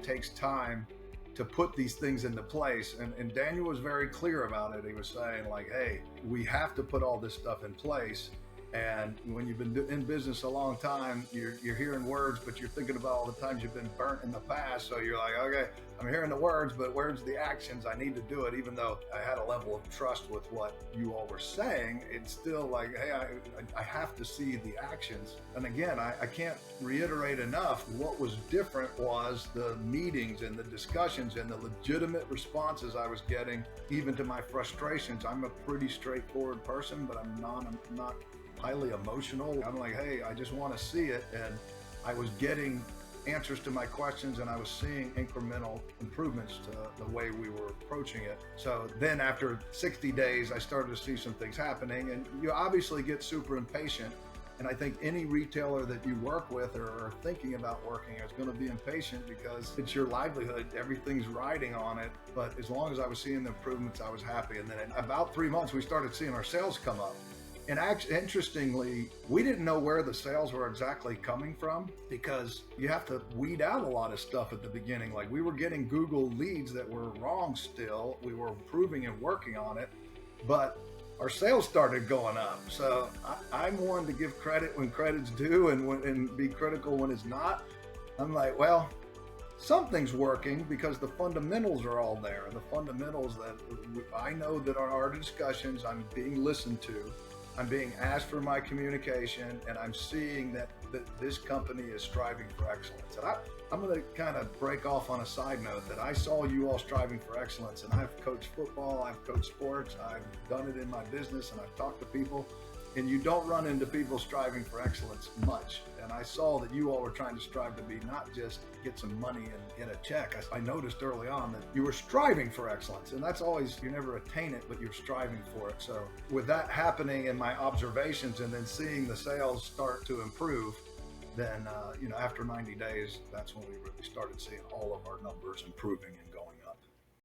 takes time to put these things into place. And Daniel was very clear about it. He was saying like, hey, we have to put all this stuff in place. And when you've been in business a long time, you're hearing words, but you're thinking about all the times you've been burnt in the past. So you're like, okay, I'm hearing the words, but where's the actions? I need to do it. Even though I had a level of trust with what you all were saying, it's still like, hey, I have to see the actions. And again, I can't reiterate enough, what was different was the meetings and the discussions and the legitimate responses I was getting, even to my frustrations. I'm a pretty straightforward person, but I'm not highly emotional. I'm like, hey, I just want to see it. And I was getting answers to my questions, and I was seeing incremental improvements to the way we were approaching it. So then after 60 days, I started to see some things happening, and you obviously get super impatient. And I think any retailer that you work with or are thinking about working is going to be impatient because it's your livelihood. Everything's riding on it. But as long as I was seeing the improvements, I was happy. And then in about 3 months, we started seeing our sales come up. And actually, interestingly, we didn't know where the sales were exactly coming from because you have to weed out a lot of stuff at the beginning. Like we were getting Google leads that were wrong still. We were improving and working on it, but our sales started going up. So I'm one to give credit when credit's due and be critical when it's not. I'm like, well, something's working because the fundamentals are all there. The fundamentals that I know that on our discussions, I'm being listened to. I'm being asked for my communication, and I'm seeing that this company is striving for excellence. And I'm going to kind of break off on a side note that I saw you all striving for excellence, and I've coached football, I've coached sports, I've done it in my business, and I've talked to people, and you don't run into people striving for excellence much. And I saw that you all were trying to strive to be not just get some money and get a check. I noticed early on that you were striving for excellence, and that's always, you never attain it, but you're striving for it. So with that happening in my observations and then seeing the sales start to improve, then after 90 days, that's when we really started seeing all of our numbers improving and going